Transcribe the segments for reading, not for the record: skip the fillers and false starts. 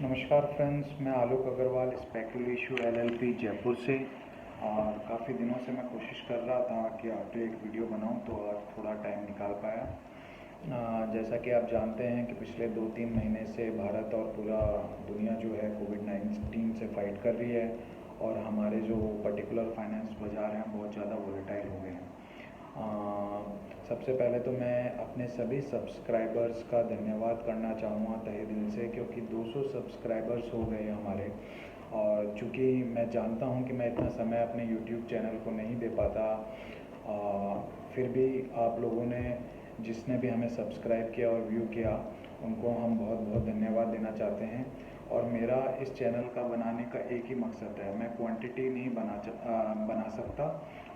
नमस्कार फ्रेंड्स, मैं Alok Agarwal spectral issue LLP Jaipur से। और काफ़ी दिनों से मैं कोशिश कर रहा था कि आप पे एक वीडियो बनाऊं, तो आज थोड़ा टाइम निकाल पाया। जैसा कि आप जानते हैं कि पिछले 2-3 महीने से भारत और पूरा दुनिया जो है कोविड-19 से फाइट कर रही है और हमारे जो पर्टिकुलर फाइनेंस बाज़ार हैं बहुत ज़्यादा वोलेटाइल हो गए हैं। सबसे पहले तो मैं अपने सभी सब्सक्राइबर्स का धन्यवाद करना चाहूँगा तहे दिल से, क्योंकि 200 सब्सक्राइबर्स हो गए हमारे। और चूँकि मैं जानता हूँ कि मैं इतना समय अपने यूट्यूब चैनल को नहीं दे पाता, फिर भी आप लोगों ने जिसने भी हमें सब्सक्राइब किया और व्यू किया, उनको हम बहुत बहुत धन्यवाद देना चाहते हैं। और मेरा इस चैनल का बनाने का एक ही मकसद है, मैं क्वांटिटी नहीं बना सकता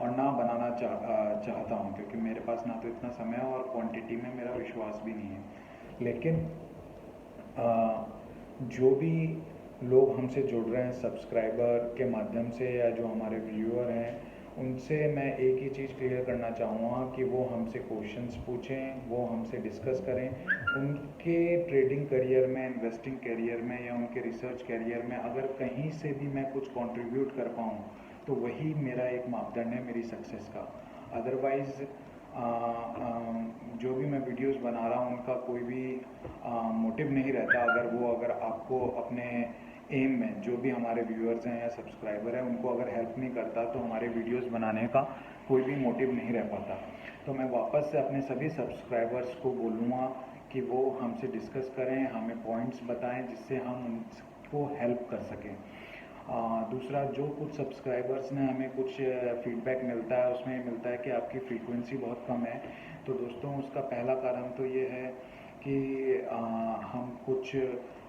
और ना बनाना चाहता हूँ, क्योंकि मेरे पास ना तो इतना समय है और क्वांटिटी में मेरा विश्वास भी नहीं है। लेकिन जो भी लोग हमसे जुड़ रहे हैं सब्सक्राइबर के माध्यम से या जो हमारे व्यूअर हैं, उनसे मैं एक ही चीज़ क्लियर करना चाहूँगा कि वो हमसे क्वेश्चंस पूछें, वो हमसे डिस्कस करें। उनके ट्रेडिंग करियर में, इन्वेस्टिंग करियर में या उनके रिसर्च करियर में अगर कहीं से भी मैं कुछ कंट्रीब्यूट कर पाऊँ, तो वही मेरा एक मापदंड है मेरी सक्सेस का। अदरवाइज़ जो भी मैं वीडियोस बना रहा हूँ उनका कोई भी मोटिव नहीं रहता। अगर आपको अपने एम में, जो भी हमारे व्यूअर्स हैं या सब्सक्राइबर हैं, उनको अगर हेल्प नहीं करता, तो हमारे वीडियोस बनाने का कोई भी मोटिव नहीं रह पाता। तो मैं वापस से अपने सभी सब्सक्राइबर्स को बोलूँगा कि वो हमसे डिस्कस करें, हमें पॉइंट्स बताएं जिससे हम उनको हेल्प कर सकें। दूसरा, जो कुछ सब्सक्राइबर्स ने हमें कुछ फीडबैक मिलता है, उसमें मिलता है कि आपकी फ्रीक्वेंसी बहुत कम है। तो दोस्तों, उसका पहला कारण तो ये है कि हम कुछ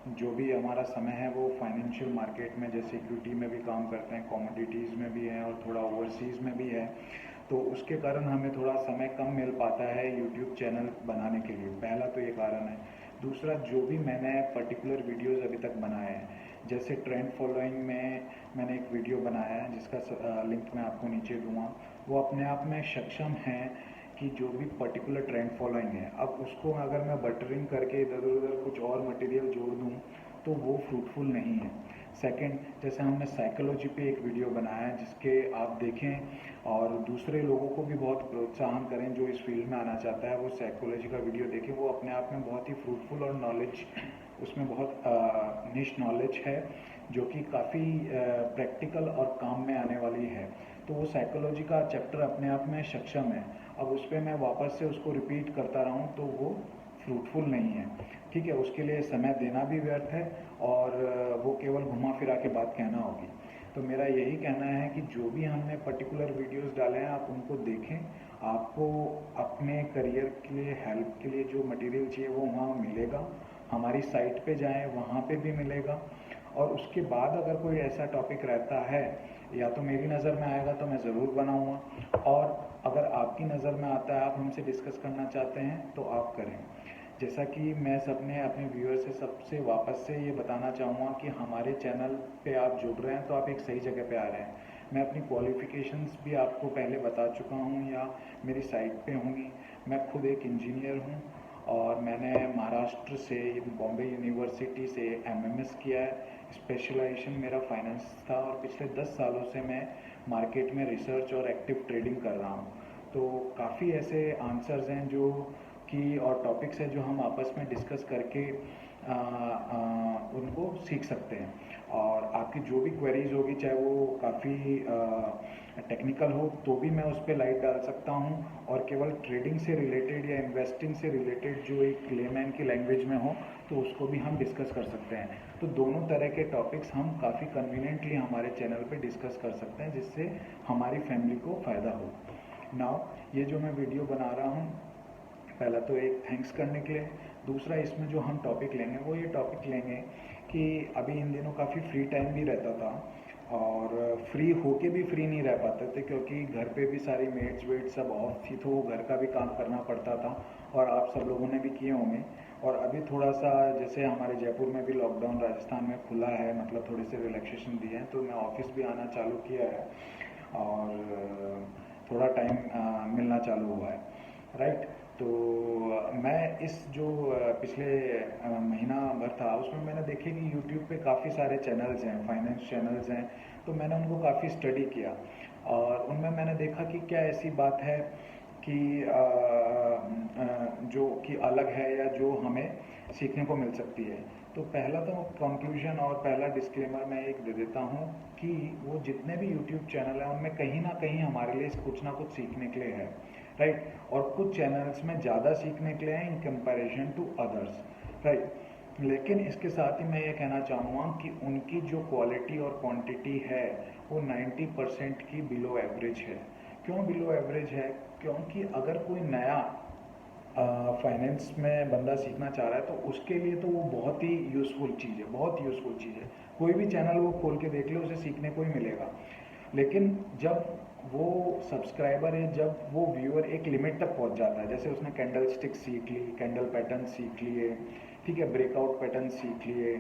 जो भी हमारा समय है वो फाइनेंशियल मार्केट में, जैसे इक्विटी में भी काम करते हैं, कमोडिटीज़ में भी हैं और थोड़ा ओवरसीज़ में भी है। तो उसके कारण हमें थोड़ा समय कम मिल पाता है यूट्यूब चैनल बनाने के लिए। पहला तो ये कारण है। दूसरा, जो भी मैंने पर्टिकुलर वीडियोस अभी तक बनाए हैं, जैसे ट्रेंड फॉलोइंग में मैंने एक वीडियो बनाया है जिसका लिंक मैं आपको नीचे दूंगा, वो अपने आप में सक्षम है कि जो भी पर्टिकुलर ट्रेंड फॉलोइंग है, अब उसको अगर मैं बटरिंग करके इधर उधर कुछ और मटेरियल जोड़ दूं तो वो फ्रूटफुल नहीं है। सेकंड, जैसे हमने साइकोलॉजी पे एक वीडियो बनाया है जिसके आप देखें और दूसरे लोगों को भी बहुत प्रोत्साहन करें जो इस फील्ड में आना चाहता है, वो साइकोलॉजी का वीडियो देखें। वो अपने आप में बहुत ही फ्रूटफुल और नॉलेज, उसमें बहुत निश नॉलेज है जो कि काफ़ी प्रैक्टिकल और काम में आने वाली है। तो वो साइकोलॉजी का चैप्टर अपने आप में सक्षम है। अब उस पर मैं वापस से उसको रिपीट करता रहा हूँ तो वो फ्रूटफुल नहीं है। ठीक है, उसके लिए समय देना भी व्यर्थ है और वो केवल घुमा फिरा के बात कहना होगी। तो मेरा यही कहना है कि जो भी हमने पर्टिकुलर वीडियोस डाले हैं, आप उनको देखें। आपको अपने करियर के लिए, हेल्प के लिए जो मटेरियल चाहिए वो वहाँ मिलेगा। हमारी साइट पे जाएं, वहाँ पे भी मिलेगा। और उसके बाद अगर कोई ऐसा टॉपिक रहता है, या तो मेरी नज़र में आएगा तो मैं ज़रूर बनाऊँगा, और अगर आपकी नज़र में आता है, आप हमसे डिस्कस करना चाहते हैं, तो आप करें। जैसा कि मैं अपने व्यूअर से सबसे वापस से ये बताना चाहूँगा कि हमारे चैनल पे आप जुड़ रहे हैं तो आप एक सही जगह पे आ रहे हैं। मैं अपनी क्वालिफ़िकेशंस भी आपको पहले बता चुका हूँ या मेरी साइट पे होंगी। मैं खुद एक इंजीनियर हूँ और मैंने महाराष्ट्र से, बॉम्बे यूनिवर्सिटी से एमएमएस किया है। स्पेशलाइजेशन मेरा फाइनेंस था और पिछले 10 सालों से मैं मार्केट में रिसर्च और एक्टिव ट्रेडिंग कर रहा हूँ। तो काफ़ी ऐसे आंसर्स हैं जो कि और टॉपिक्स हैं जो हम आपस में डिस्कस करके उनको सीख सकते हैं। और आपकी जो भी क्वेरीज होगी, चाहे वो काफ़ी टेक्निकल हो, तो भी मैं उस पर लाइट डाल सकता हूँ। और केवल ट्रेडिंग से रिलेटेड या इन्वेस्टिंग से रिलेटेड जो एक लेमैन की लैंग्वेज में हो, तो उसको भी हम डिस्कस कर सकते हैं। तो दोनों तरह के टॉपिक्स हम काफ़ी कन्वीनियंटली हमारे चैनल पे डिस्कस कर सकते हैं, जिससे हमारी फैमिली को फ़ायदा हो। नाउ, ये जो मैं वीडियो बना रहा हूँ, पहला तो एक थैंक्स करने के लिए। दूसरा, इसमें जो हम टॉपिक लेंगे वो ये टॉपिक लेंगे कि अभी इन दिनों काफ़ी फ्री टाइम भी रहता था और फ्री होके भी फ्री नहीं रह पाते थे, क्योंकि घर पे भी सारी मेड्स वेड्स सब ऑफ थी, तो घर का भी काम करना पड़ता था और आप सब लोगों ने भी किए होंगे। और अभी थोड़ा सा, जैसे हमारे जयपुर में भी लॉकडाउन राजस्थान में खुला है, मतलब थोड़े से रिलैक्सेशन दिए हैं, तो मैं ऑफिस भी आना चालू किया है और थोड़ा टाइम मिलना चालू हुआ है, राइट। तो मैं इस जो पिछले महीना भर था उसमें मैंने देखे कि यूट्यूब पे काफ़ी सारे चैनल्स हैं, फाइनेंस चैनल्स हैं, तो मैंने उनको काफ़ी स्टडी किया और उनमें मैंने देखा कि क्या ऐसी बात है कि जो कि अलग है या जो हमें सीखने को मिल सकती है। तो पहला तो कंक्लूजन और पहला डिस्क्लेमर मैं एक दे देता हूँ कि वो जितने भी यूट्यूब चैनल हैं उनमें कहीं ना कहीं हमारे लिए कुछ ना कुछ सीखने के लिए है, राइट। और कुछ चैनल्स में ज़्यादा सीखने के लिए है in comparison to others, right. लेकिन इसके साथ ही मैं ये कहना चाहूँगा कि उनकी जो क्वालिटी और क्वांटिटी है वो 90% की बिलो एवरेज है। क्यों बिलो एवरेज है? क्योंकि अगर कोई नया फाइनेंस में बंदा सीखना चाह रहा है तो उसके लिए तो वो बहुत ही यूज़फुल चीज़ है, बहुत यूज़फुल चीज़ है। कोई भी चैनल वो खोल के देख ले, उसे सीखने को ही मिलेगा। लेकिन जब वो सब्सक्राइबर है, जब वो व्यूअर एक लिमिट तक पहुंच जाता है, जैसे उसने कैंडल स्टिक सीख ली, कैंडल पैटर्न सीख लिए, ठीक है, ब्रेकआउट पैटर्न सीख लिए,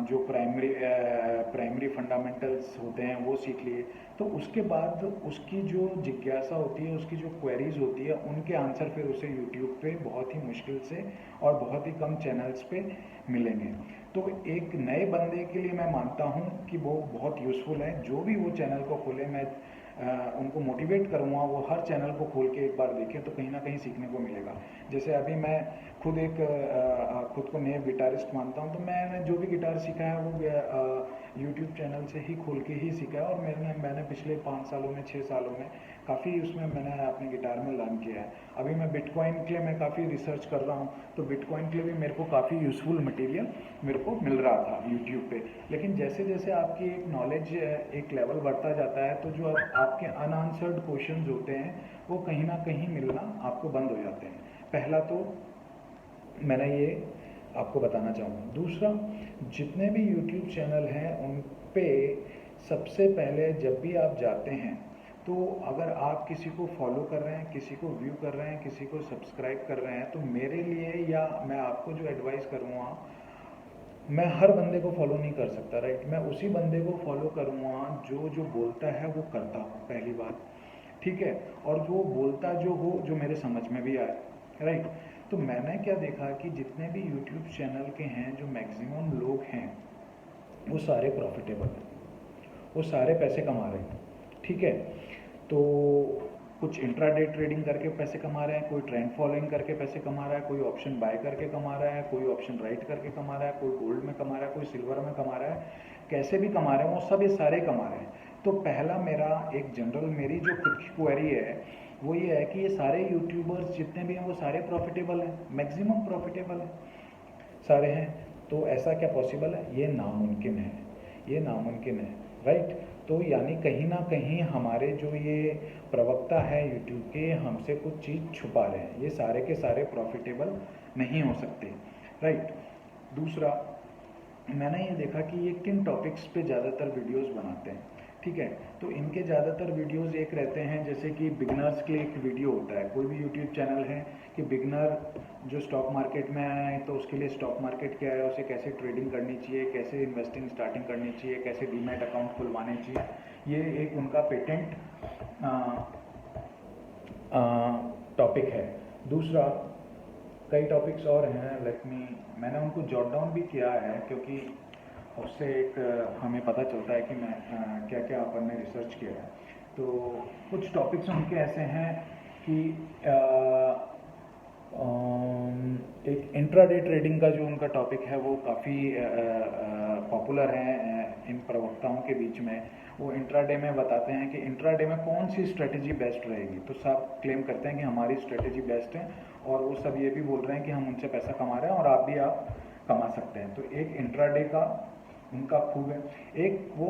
जो प्राइमरी फंडामेंटल्स होते हैं वो सीख लिए, तो उसके बाद उसकी जो जिज्ञासा होती है, उसकी जो क्वेरीज होती है, उनके आंसर फिर उसे यूट्यूब पे बहुत ही मुश्किल से और बहुत ही कम चैनल्स पे मिलेंगे। तो एक नए बंदे के लिए मैं मानता हूँ कि वो बहुत यूज़फुल है। जो भी वो चैनल को खोले, मैं उनको मोटिवेट करूँगा वो हर चैनल को खोल के एक बार देखें, तो कहीं ना कहीं सीखने को मिलेगा। जैसे अभी मैं खुद खुद को नेव गिटारिस्ट मानता हूँ, तो मैंने जो भी गिटार सीखा है वो यूट्यूब चैनल से ही खोल के ही सीखा है। और मैंने पिछले 5 सालों में, 6 सालों में काफ़ी उसमें मैंने अपने गिटार में लर्न किया है। अभी मैं बिटकॉइन के लिए मैं काफ़ी रिसर्च कर रहा हूँ, तो बिटकॉइन के लिए भी मेरे को काफ़ी यूज़फुल मटेरियल मेरे को मिल रहा था यूट्यूब पे। लेकिन जैसे जैसे आपकी एक नॉलेज एक लेवल बढ़ता जाता है, तो जो आपके अनआंसर्ड क्वेश्चंस होते हैं वो कहीं ना कहीं मिलना आपको बंद हो जाते हैं। पहला तो मैंने ये आपको बताना चाहूँगा। दूसरा, जितने भी यूट्यूब चैनल हैं उन पे सबसे पहले जब भी आप जाते हैं, तो अगर आप किसी को फॉलो कर रहे हैं, किसी को व्यू कर रहे हैं, किसी को सब्सक्राइब कर रहे हैं, तो मेरे लिए या मैं आपको जो एडवाइस करूँगा, मैं हर बंदे को फॉलो नहीं कर सकता, राइट। मैं उसी बंदे को फॉलो करूँगा जो जो बोलता है वो करता हूँ, पहली बात, ठीक है। और वो बोलता जो हो, जो मेरे समझ में भी आए, राइट। तो मैंने क्या देखा कि जितने भी यूट्यूब चैनल के हैं, जो मैक्सिमम लोग हैं वो सारे प्रॉफिटेबल हैं, वो सारे पैसे कमा रहे हैं, ठीक है। तो कुछ इंट्राडे ट्रेडिंग करके पैसे कमा रहे हैं, कोई ट्रेंड फॉलोइंग करके पैसे कमा रहा है, कोई ऑप्शन बाय करके कमा रहा है, कोई ऑप्शन राइट करके कमा रहा है, कोई गोल्ड में कमा रहा है, कोई सिल्वर में कमा रहा है। कैसे भी कमा रहे हैं वो सब, ये सारे कमा रहे हैं। तो पहला मेरा एक जनरल मेरी जो खुद की क्वेरी है वो ये है कि ये सारे यूट्यूबर्स जितने भी हैं वो सारे प्रॉफिटेबल हैं, मैक्सिमम प्रॉफिटेबल हैं, सारे हैं। तो ऐसा क्या पॉसिबल है? ये नामुमकिन है, ये नामुमकिन है, राइट। तो यानी कहीं ना कहीं हमारे जो ये प्रवक्ता है यूट्यूब के, हमसे कुछ चीज़ छुपा रहे हैं। ये सारे के सारे प्रॉफिटेबल नहीं हो सकते, राइट। दूसरा, मैंने ये देखा कि ये किन टॉपिक्स पे ज़्यादातर वीडियोस बनाते हैं, ठीक है। तो इनके ज़्यादातर वीडियोस एक रहते हैं, जैसे कि बिगनर्स के लिए एक वीडियो होता है, कोई भी यूट्यूब चैनल है कि बिगनर जो स्टॉक मार्केट में आया है तो उसके लिए स्टॉक मार्केट क्या है, उसे कैसे ट्रेडिंग करनी चाहिए, कैसे इन्वेस्टिंग स्टार्टिंग करनी चाहिए, कैसे डीमैट अकाउंट खुलवाने चाहिए। ये एक उनका पेटेंट टॉपिक है। दूसरा, कई टॉपिक्स और हैं, मैंने उनको जॉट डाउन भी किया है, क्योंकि उससे एक हमें पता चलता है कि मैं क्या क्या अपन ने रिसर्च किया है। तो कुछ टॉपिक्स उनके ऐसे हैं कि एक इंट्राडे ट्रेडिंग का जो उनका टॉपिक है वो काफ़ी पॉपुलर है इन प्रवक्ताओं के बीच में। वो इंट्राडे में बताते हैं कि इंट्राडे में कौन सी स्ट्रेटजी बेस्ट रहेगी। तो सब क्लेम करते हैं कि हमारी स्ट्रेटजी बेस्ट है, और वो सब ये भी बोल रहे हैं कि हम उनसे पैसा कमा रहे हैं और आप कमा सकते हैं। तो एक इंट्राडे का उनका खूब है। एक वो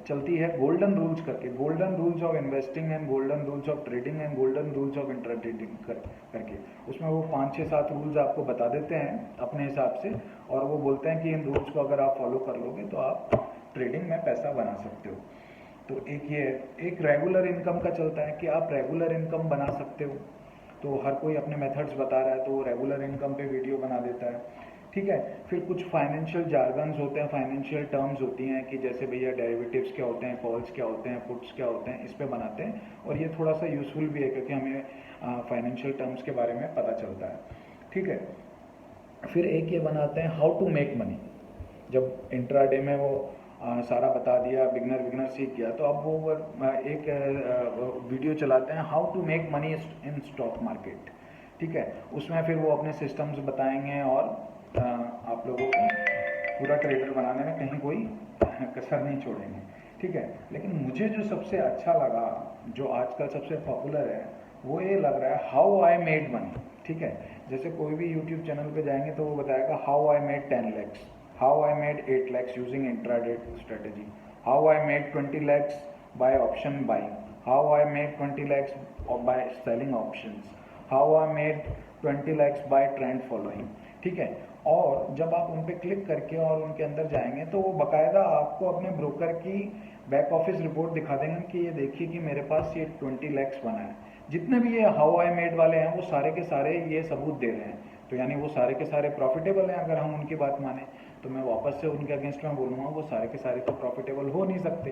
चलती है गोल्डन रूल्स करके, golden rules of investing and golden rules of trading and golden rules of intra trading करके। उसमें वो 5-6-7 रूल्स आपको बता देते हैं अपने हिसाब से, और वो बोलते हैं कि इन रूल्स को अगर आप फॉलो कर लोगे तो आप ट्रेडिंग में पैसा बना सकते हो। तो एक ये, एक रेगुलर इनकम का चलता है कि आप रेगुलर इनकम बना सकते हो। तो हर कोई अपने मेथड्स बता रहा है, तो रेगुलर इनकम पे वीडियो बना देता है, ठीक है। फिर कुछ फाइनेंशियल जार्गन्स होते हैं, फाइनेंशियल टर्म्स होती हैं कि जैसे भैया डेरिवेटिव्स क्या होते हैं, कॉल्स क्या होते हैं, पुट्स क्या होते हैं, इस पे बनाते हैं। और ये थोड़ा सा यूजफुल भी है, क्योंकि हमें फाइनेंशियल टर्म्स के बारे में पता चलता है, ठीक है। फिर एक ये बनाते हैं हाउ टू मेक मनी। जब इंट्राडे में वो सारा बता दिया, बिगनर सीख गया, तो अब वो एक वीडियो चलाते हैं how to make money in stock market, ठीक है। उसमें फिर वो अपने सिस्टम्स बताएंगे और आप लोगों को पूरा ट्रेडर बनाने में कहीं कोई कसर नहीं छोड़ेंगे, ठीक है। लेकिन मुझे जो सबसे अच्छा लगा, जो आजकल सबसे पॉपुलर है, वो ये लग रहा है हाउ आई मेड मनी, ठीक है। जैसे कोई भी यूट्यूब चैनल पे जाएंगे तो वो बताएगा how I made 10 lakhs, how I made 8 lakhs using intraday strategy, how I made 20 lakhs by option buying, how I made 20 lakhs by selling options, how I made 20 lakhs by trend following, ठीक है। और जब आप उन पर click करके और उनके अंदर जाएंगे तो वो बाकायदा आपको अपने ब्रोकर की बैक ऑफिस रिपोर्ट दिखा देंगे कि ये देखिए कि मेरे पास ये 20 lakhs बना है। जितने भी ये हाउ आई मेड वाले हैं वो सारे के सारे ये सबूत दे रहे हैं, तो यानी वो सारे के सारे प्रॉफिटेबल हैं। अगर हम उनकी बात माने तो मैं वापस से उनके अगेंस्ट में बोलूँगा वो सारे के सारे तो प्रॉफिटेबल हो नहीं सकते,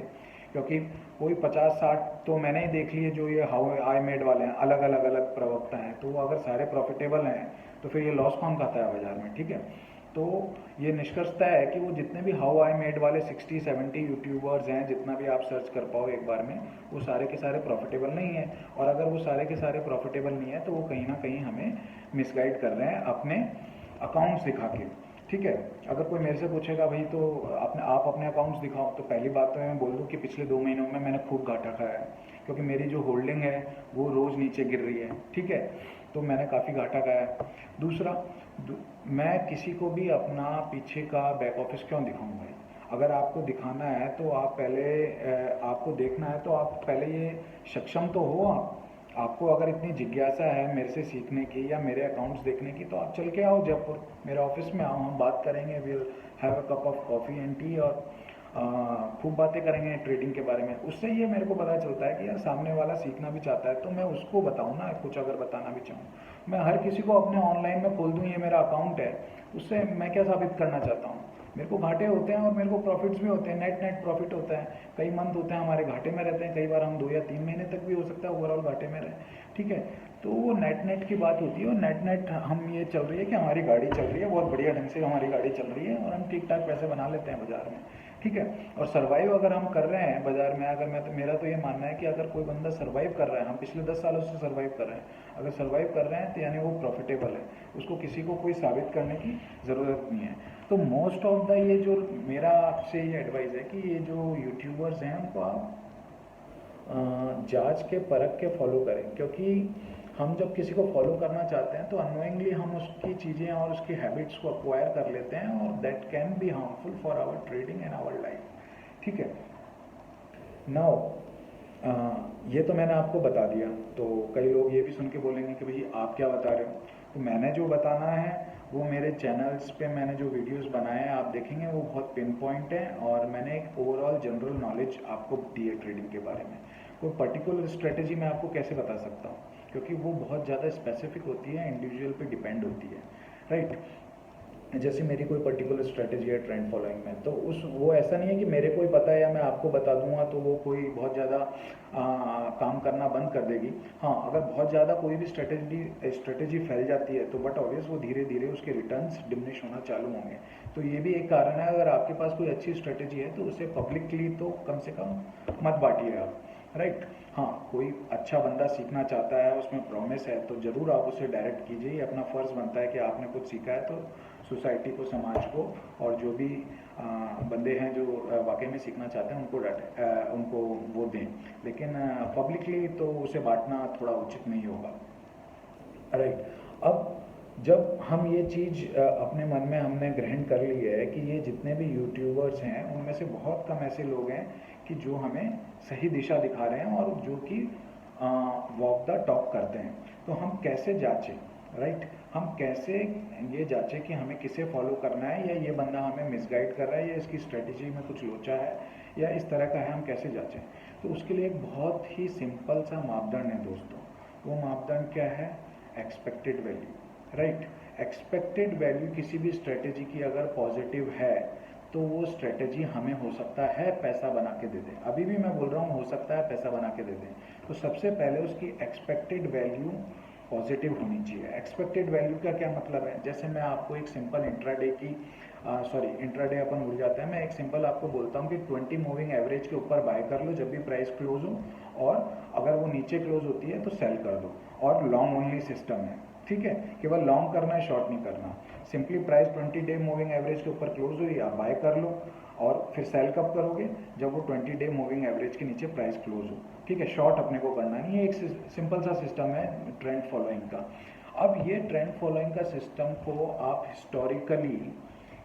क्योंकि कोई 50-60 तो मैंने ही देख लिए जो ये हाउ आई मेड वाले हैं, अलग अलग प्रवक्ता हैं, तो वो अगर सारे प्रॉफिटेबल हैं तो फिर ये लॉस कौन खाता है बाजार में, ठीक है। तो ये निष्कर्षता है कि वो जितने भी हाउ आई मेड वाले 60-70 यूट्यूबर्स हैं, जितना भी आप सर्च कर पाओ एक बार में, वो सारे के सारे प्रॉफिटेबल नहीं है। और अगर वो सारे के सारे प्रॉफिटेबल नहीं है तो वो कहीं ना कहीं हमें मिसगाइड कर रहे हैं अपने अकाउंट्स दिखा के, ठीक है। अगर कोई मेरे से पूछेगा भाई तो आप अपने अकाउंट्स दिखाओ, तो पहली बात तो मैं बोल दूँ कि पिछले 2 महीनों में मैंने खूब घाटा खाया है, क्योंकि मेरी जो होल्डिंग है वो रोज़ नीचे गिर रही है, ठीक है। तो मैंने काफ़ी घाटा खाया है। दूसरा, मैं किसी को भी अपना पीछे का बैक ऑफिस क्यों दिखाऊं भाई? अगर आपको दिखाना है तो आप पहले आपको देखना है तो आप पहले ये सक्षम तो हो। आपको अगर इतनी जिज्ञासा है मेरे से सीखने की या मेरे अकाउंट्स देखने की, तो आप चल के आओ जयपुर, मेरे ऑफिस में आओ, हम बात करेंगे, will have a cup of coffee and T, और खूब बातें करेंगे ट्रेडिंग के बारे में। उससे ये मेरे को पता चलता है कि यार सामने वाला सीखना भी चाहता है, तो मैं उसको बताऊँ ना कुछ, अगर बताना भी चाहूँ। मैं हर किसी को अपने ऑनलाइन में खोल दूँ ये मेरा अकाउंट है, उससे मैं क्या साबित करना चाहता हूँ? मेरे को घाटे होते हैं और मेरे को प्रॉफिट्स भी होते हैं, नेट प्रॉफिट होता है। कई मंथ होते हैं हमारे घाटे में रहते हैं, कई बार हम 2 या 3 महीने तक भी हो सकता है ओवरऑल घाटे में रहे, ठीक है। तो वो नेट की बात होती है, और नेट हम ये चल रही है कि हमारी गाड़ी चल रही है, बहुत बढ़िया ढंग से हमारी गाड़ी चल रही है और हम ठीक ठाक पैसे बना लेते हैं बाजार में, ठीक है। और सर्वाइव अगर हम कर रहे हैं बाजार में, अगर मेरा तो ये मानना है कि अगर कोई बंदा सर्वाइव कर रहा है, हम पिछले 10 सालों से सर्वाइव कर रहे हैं, अगर सर्वाइव कर रहे हैं तो यानी वो प्रॉफिटेबल है, उसको किसी को कोई साबित करने की ज़रूरत नहीं है। तो मोस्ट ऑफ द ये जो मेरा आपसे ये एडवाइस है कि ये जो यूट्यूबर्स हैं उनको आप जांच के परख के फॉलो करें, क्योंकि हम जब किसी को फॉलो करना चाहते हैं तो अनोइंगली हम उसकी चीज़ें और उसकी हैबिट्स को अक्वायर कर लेते हैं, और that can be harmful for our trading and our life, ठीक है। नाउ ये तो मैंने आपको बता दिया, तो कई लोग ये भी सुन के बोलेंगे कि भाई आप क्या बता रहे हो। तो मैंने जो बताना है वो मेरे चैनल्स पे मैंने जो वीडियोस बनाए हैं आप देखेंगे वो बहुत पिन पॉइंट है, और मैंने एक ओवरऑल जनरल नॉलेज आपको दी है ट्रेडिंग के बारे में। कोई पर्टिकुलर स्ट्रेटेजी मैं आपको कैसे बता सकता हूँ, क्योंकि वो बहुत ज़्यादा स्पेसिफिक होती है, इंडिविजुअल पे डिपेंड होती है, राइट। जैसे मेरी कोई पर्टिकुलर स्ट्रेटेजी है ट्रेंड फॉलोइंग में, तो वो ऐसा नहीं है कि मेरे को ही पता है या मैं आपको बता दूंगा तो वो कोई बहुत ज़्यादा काम करना बंद कर देगी। हाँ, अगर बहुत ज़्यादा कोई भी स्ट्रेटेजी फैल जाती है तो बट ऑब्वियस वो धीरे धीरे उसके रिटर्न्स डिमिनिश होना चालू होंगे। तो ये भी एक कारण है, अगर आपके पास कोई अच्छी स्ट्रेटेजी है तो उसे पब्लिकली तो कम से कम मत बांटिए आप, राइट। हाँ, कोई अच्छा बंदा सीखना चाहता है, उसमें प्रॉमिस है, तो ज़रूर आप उसे डायरेक्ट कीजिए। अपना फ़र्ज़ बनता है कि आपने कुछ सीखा है तो सोसाइटी को, समाज को, और जो भी बंदे हैं जो वाकई में सीखना चाहते हैं उनको वो दें, लेकिन पब्लिकली तो उसे बांटना थोड़ा उचित नहीं होगा, राइट। अब जब हम ये चीज़ अपने मन में हमने ग्रहण कर ली है कि ये जितने भी यूट्यूबर्स हैं उनमें से बहुत कम ऐसे लोग हैं कि जो हमें सही दिशा दिखा रहे हैं और जो कि वॉक द टॉक करते हैं, तो हम कैसे जांचें, राइट। हम कैसे ये जांचें कि हमें किसे फॉलो करना है, या ये बंदा हमें मिसगाइड कर रहा है, या इसकी स्ट्रेटजी में कुछ लोचा है, या इस तरह का है, हम कैसे जांचें। तो उसके लिए एक बहुत ही सिंपल सा मापदंड है दोस्तों। वो मापदंड क्या है? Expected value, right. Expected value किसी भी स्ट्रेटजी की अगर पॉजिटिव है तो वो स्ट्रेटजी हमें हो सकता है पैसा बना के दे दे। अभी भी मैं बोल रहा हूँ हो सकता है पैसा बना के दे दे। तो सबसे पहले उसकी एक्सपेक्टेड वैल्यू पॉजिटिव होनी चाहिए। एक्सपेक्टेड वैल्यू का क्या मतलब है, जैसे मैं आपको एक सिंपल इंट्राडे की इंट्राडे अपन भूल जाते हैं, मैं एक सिंपल आपको बोलता हूँ कि 20 मूविंग एवरेज के ऊपर बाय कर लो जब भी प्राइस क्लोज हो, और अगर वो नीचे क्लोज होती है तो सेल कर दो, और लॉन्ग ओनली सिस्टम है, ठीक है, केवल लॉन्ग करना है, शॉर्ट नहीं करना। Simply price 20 day moving average के ऊपर क्लोज हुई, आप बाय कर लो, और फिर सेल कब करोगे, जब वो 20 डे मूविंग एवरेज के नीचे प्राइस क्लोज हो, ठीक है। शॉर्ट अपने को करना नहीं है, एक सिंपल सा सिस्टम है ट्रेंड फॉलोइंग का। अब ये ट्रेंड फॉलोइंग का सिस्टम को आप हिस्टोरिकली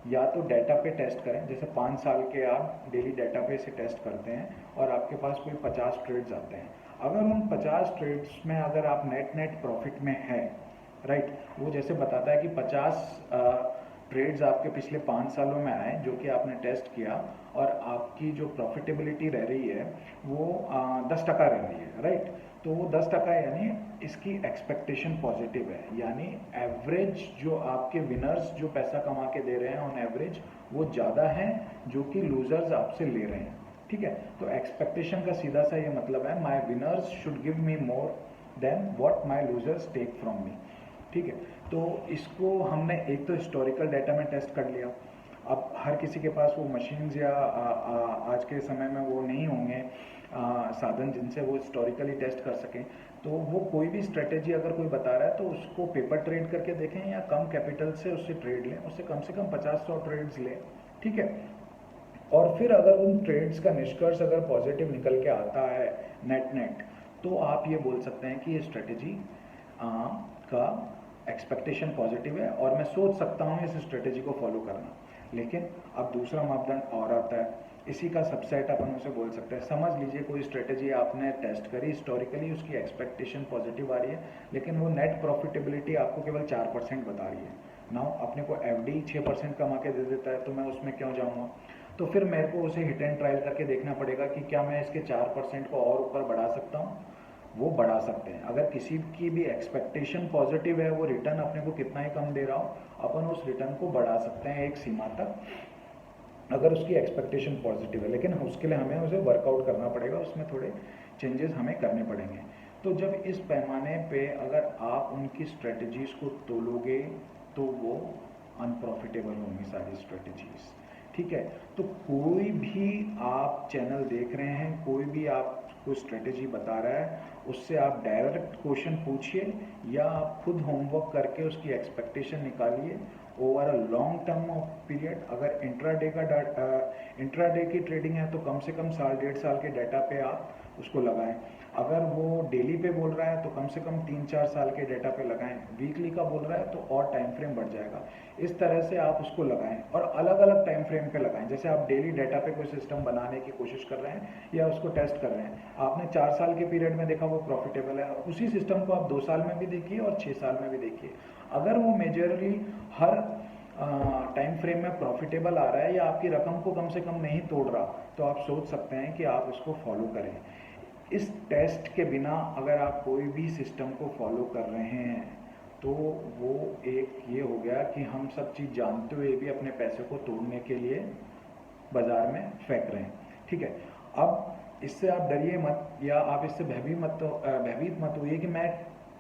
या तो डाटा पे टेस्ट करें, जैसे 5 साल के आप डेली डाटा पे से टेस्ट करते हैं और आपके पास कोई 50 ट्रेड्स आते हैं, अगर उन 50 ट्रेड्स में अगर आप नेट प्रॉफिट में है, राइट, वो जैसे बताता है कि 50 ट्रेड्स आपके पिछले 5 सालों में आए जो कि आपने टेस्ट किया, और आपकी जो प्रॉफिटेबिलिटी रह रही है वो 10% रह रही है, राइट, तो वो 10% यानी इसकी एक्सपेक्टेशन पॉजिटिव है, यानी एवरेज जो आपके विनर्स जो पैसा कमा के दे रहे हैं ऑन एवरेज वो ज़्यादा है जो कि लूजर्स आपसे ले रहे हैं, ठीक है। तो एक्सपेक्टेशन का सीधा सा ये मतलब है, my winners should give me more than what my losers take from me, ठीक है। तो इसको हमने एक तो हिस्टोरिकल डाटा में टेस्ट कर लिया। अब हर किसी के पास वो मशीन्स या आज के समय में वो नहीं होंगे साधन जिनसे वो हिस्टोरिकली टेस्ट कर सकें, तो वो कोई भी स्ट्रेटेजी अगर कोई बता रहा है तो उसको पेपर ट्रेड करके देखें या कम कैपिटल से उससे ट्रेड लें, उससे कम से कम 50-100 ट्रेड्स लें, ठीक है। और फिर अगर उन ट्रेड्स का निष्कर्ष अगर पॉजिटिव निकल के आता है नेट, तो आप ये बोल सकते हैं कि ये स्ट्रेटेजी का एक्सपेक्टेशन पॉजिटिव है और मैं सोच सकता हूँ इस स्ट्रेटेजी को फॉलो करना। लेकिन अब दूसरा मापदंड और आता है, इसी का सबसेट अपन उसे बोल सकते हैं। समझ लीजिए कोई स्ट्रेटेजी आपने टेस्ट करी, हिस्टोरिकली उसकी एक्सपेक्टेशन पॉजिटिव आ रही है, लेकिन वो नेट प्रॉफिटेबिलिटी आपको केवल 4% बता रही है। नाउ अपने को एफडी 6% कमा के दे देता है, तो मैं उसमें क्यों जाऊँगा? तो फिर मेरे को उसे हिट एंड ट्रायल करके देखना पड़ेगा कि क्या मैं इसके 4% को और ऊपर बढ़ा सकता हूँ। वो बढ़ा सकते हैं, अगर किसी की भी एक्सपेक्टेशन पॉजिटिव है, वो रिटर्न अपने को कितना ही कम दे रहा हो, अपन उस रिटर्न को बढ़ा सकते हैं एक सीमा तक, अगर उसकी एक्सपेक्टेशन पॉजिटिव है। लेकिन उसके लिए हमें उसे वर्कआउट करना पड़ेगा, उसमें थोड़े चेंजेस हमें करने पड़ेंगे। तो जब इस पैमाने पे अगर आप उनकी स्ट्रेटजीज को तोलोगे तो वो अनप्रॉफिटेबल होंगी सारी स्ट्रेटजीज, ठीक है। तो कोई भी आप चैनल देख रहे हैं, कोई भी आपको स्ट्रेटजी बता रहा है, उससे आप डायरेक्ट क्वेश्चन पूछिए या आप खुद होमवर्क करके उसकी एक्सपेक्टेशन निकालिए over a long term of period. अगर इंट्राडे की ट्रेडिंग है तो कम से कम 1.5 साल के डाटा पे आप उसको लगाएं। अगर वो डेली पे बोल रहा है तो कम से कम 3-4 साल के डाटा पे लगाएं। वीकली का बोल रहा है तो और टाइम फ्रेम बढ़ जाएगा। इस तरह से आप उसको लगाएं और अलग अलग टाइम फ्रेम पे लगाएं। जैसे आप डेली डाटा पे कोई सिस्टम बनाने की कोशिश कर रहे हैं या उसको टेस्ट कर रहे हैं, आपने 4 साल के पीरियड में देखा वो प्रॉफिटेबल है, उसी सिस्टम को आप 2 साल में भी देखिए और 6 साल में भी देखिए। अगर वो मेजरली हर टाइम फ्रेम में प्रॉफिटेबल आ रहा है या आपकी रकम को कम से कम नहीं तोड़ रहा, तो आप सोच सकते हैं कि आप उसको फॉलो करें। इस टेस्ट के बिना अगर आप कोई भी सिस्टम को फॉलो कर रहे हैं तो वो एक ये हो गया कि हम सब चीज़ जानते हुए भी अपने पैसे को तोड़ने के लिए बाजार में फेंक रहे हैं, ठीक है। अब इससे आप डरिए मत या आप इससे भयभीत मत होइए कि मैं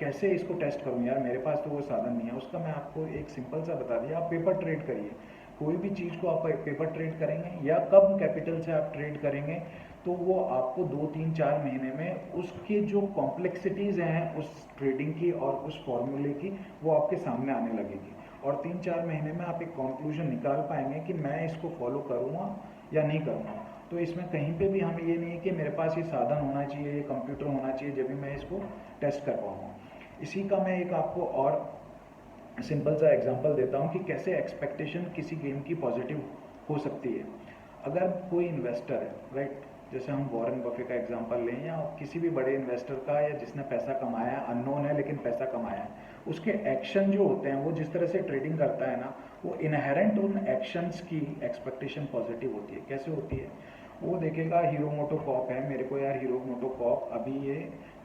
कैसे इसको टेस्ट करूं, यार मेरे पास तो वो साधन नहीं है। उसका मैं आपको एक सिंपल सा बता दिया, आप पेपर ट्रेड करिए। कोई भी चीज़ को आप पेपर ट्रेड करेंगे या कम कैपिटल से आप ट्रेड करेंगे तो वो आपको 2-3-4 महीने में उसके जो कॉम्प्लेक्सिटीज़ हैं उस ट्रेडिंग की और उस फॉर्मूले की, वो आपके सामने आने लगेगी और 3-4 महीने में आप एक कंक्लूजन निकाल पाएंगे कि मैं इसको फॉलो करूँगा या नहीं करूँगा। तो इसमें कहीं पे भी हमें ये नहीं है कि मेरे पास ये साधन होना चाहिए, ये कंप्यूटर होना चाहिए जब भी मैं इसको टेस्ट कर पाऊँगा। इसी का मैं एक आपको और सिंपल सा एग्जांपल देता हूँ कि कैसे एक्सपेक्टेशन किसी गेम की पॉजिटिव हो सकती है। अगर कोई इन्वेस्टर है, राइट, जैसे हम वॉरेन बफे का एग्जांपल लें या किसी भी बड़े इन्वेस्टर का या जिसने पैसा कमाया है, अननोन है लेकिन पैसा कमाया है, उसके एक्शन जो होते हैं वो जिस तरह से ट्रेडिंग करता है ना, वो इनहेरेंट उन एक्शंस की एक्सपेक्टेशन पॉजिटिव होती है। कैसे होती है? वो देखेगा हीरो मोटो कॉप है, मेरे को यार हीरो मोटो कॉप अभी ये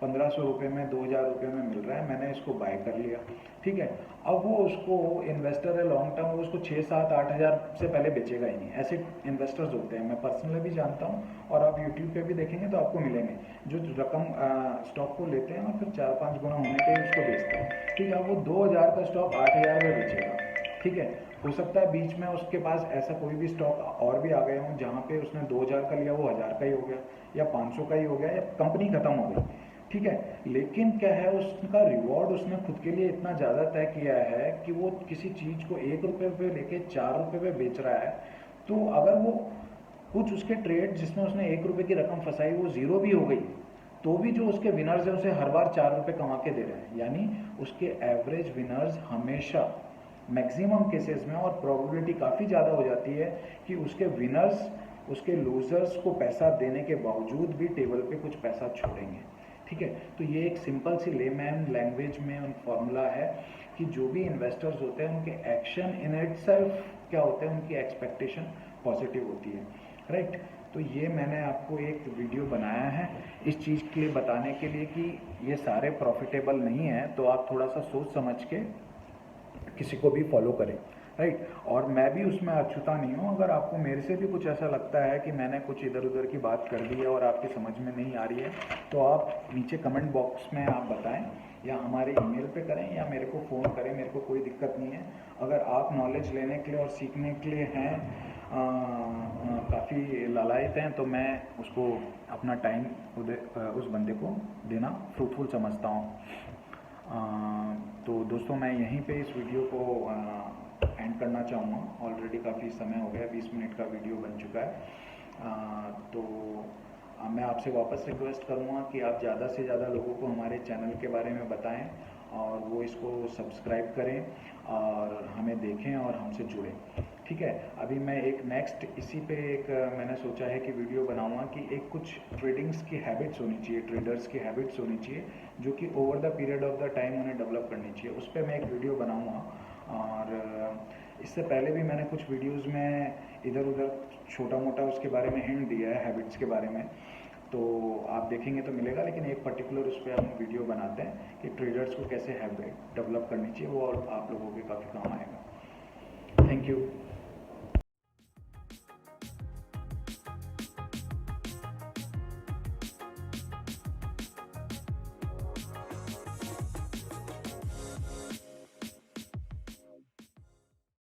1500 रुपये में 2000 रुपये में मिल रहा है, मैंने इसको बाय कर लिया, ठीक है। अब वो उसको इन्वेस्टर है लॉन्ग टर्म, वो उसको 6-7-8 हज़ार से पहले बेचेगा ही नहीं। ऐसे इन्वेस्टर्स होते हैं, मैं पर्सनली भी जानता हूँ और आप यूट्यूब पे भी देखेंगे तो आपको मिलेंगे जो रकम स्टॉक को लेते हैं और फिर 4-5 गुना होने पे उसको बेचते हैं। ठीक है, वो 2000 का स्टॉक 8000 में बेचेगा। ठीक है, हो सकता है बीच में उसके पास ऐसा कोई भी स्टॉक और भी आ गए हों जहाँ पे उसने 2000 का लिया वो 1000 का ही हो गया, या 500 का ही हो गया, या कंपनी खत्म हो गई। ठीक है, लेकिन क्या है, उसका रिवॉर्ड उसने खुद के लिए इतना ज़्यादा तय किया है कि वो किसी चीज़ को 1 रुपये पे लेके 4 रुपये पे बेच रहा है। तो अगर वो कुछ उसके ट्रेड जिसमें उसने 1 रुपये की रकम फंसाई वो ज़ीरो भी हो गई, तो भी जो उसके विनर्स हैं उसे हर बार 4 रुपये कमा के दे रहे हैं। यानी उसके एवरेज विनर्स हमेशा मैक्सिमम केसेस में, और प्रोबेबिलिटी काफ़ी ज़्यादा हो जाती है कि उसके विनर्स उसके लूजर्स को पैसा देने के बावजूद भी टेबल पे कुछ पैसा छोड़ेंगे। ठीक है, तो ये एक सिंपल सी लेमैन लैंग्वेज में फॉर्मूला है कि जो भी इन्वेस्टर्स होते हैं उनके एक्शन इन इट सेल्फ क्या होते हैं, उनकी एक्सपेक्टेशन पॉजिटिव होती है। राइट, तो ये मैंने आपको एक वीडियो बनाया है इस चीज़ के लिए बताने के लिए कि ये सारे प्रॉफिटेबल नहीं है, तो आप थोड़ा सा सोच समझ के किसी को भी फॉलो करें। राइट, और मैं भी उसमें अछूता नहीं हूँ। अगर आपको मेरे से भी कुछ ऐसा लगता है कि मैंने कुछ इधर उधर की बात कर दी है और आपकी समझ में नहीं आ रही है, तो आप नीचे कमेंट बॉक्स में आप बताएं, या हमारे ईमेल पे करें, या मेरे को फ़ोन करें, मेरे को कोई दिक्कत नहीं है। अगर आप नॉलेज लेने के लिए और सीखने के लिए हैं, काफ़ी लालायित हैं, तो मैं उसको अपना टाइम उस बंदे को देना फ्रूटफुल समझता हूँ। तो दोस्तों, मैं यहीं पे इस वीडियो को एंड करना चाहूँगा। ऑलरेडी काफ़ी समय हो गया, 20 मिनट का वीडियो बन चुका है। तो मैं आपसे वापस रिक्वेस्ट करूँगा कि आप ज़्यादा से ज़्यादा लोगों को हमारे चैनल के बारे में बताएं, और वो इसको सब्सक्राइब करें और हमें देखें और हमसे जुड़ें। ठीक है, अभी मैं एक नेक्स्ट इसी पे एक मैंने सोचा है कि वीडियो बनाऊंगा कि एक कुछ ट्रेडिंग्स की हैबिट्स होनी चाहिए, ट्रेडर्स की हैबिट्स होनी चाहिए, जो कि over the period of the time उन्हें डेवलप करनी चाहिए। उस पर मैं एक वीडियो बनाऊंगा। और इससे पहले भी मैंने कुछ वीडियोस में इधर उधर छोटा मोटा उसके बारे में हिंट दिया है, हैबिट्स के बारे में, तो आप देखेंगे तो मिलेगा। लेकिन एक पर्टिकुलर उस पर हम वीडियो बनाते हैं कि ट्रेडर्स को कैसे हैबिट डेवलप करनी चाहिए, वो और आप लोगों के काफ़ी काम आएगा। Thank you.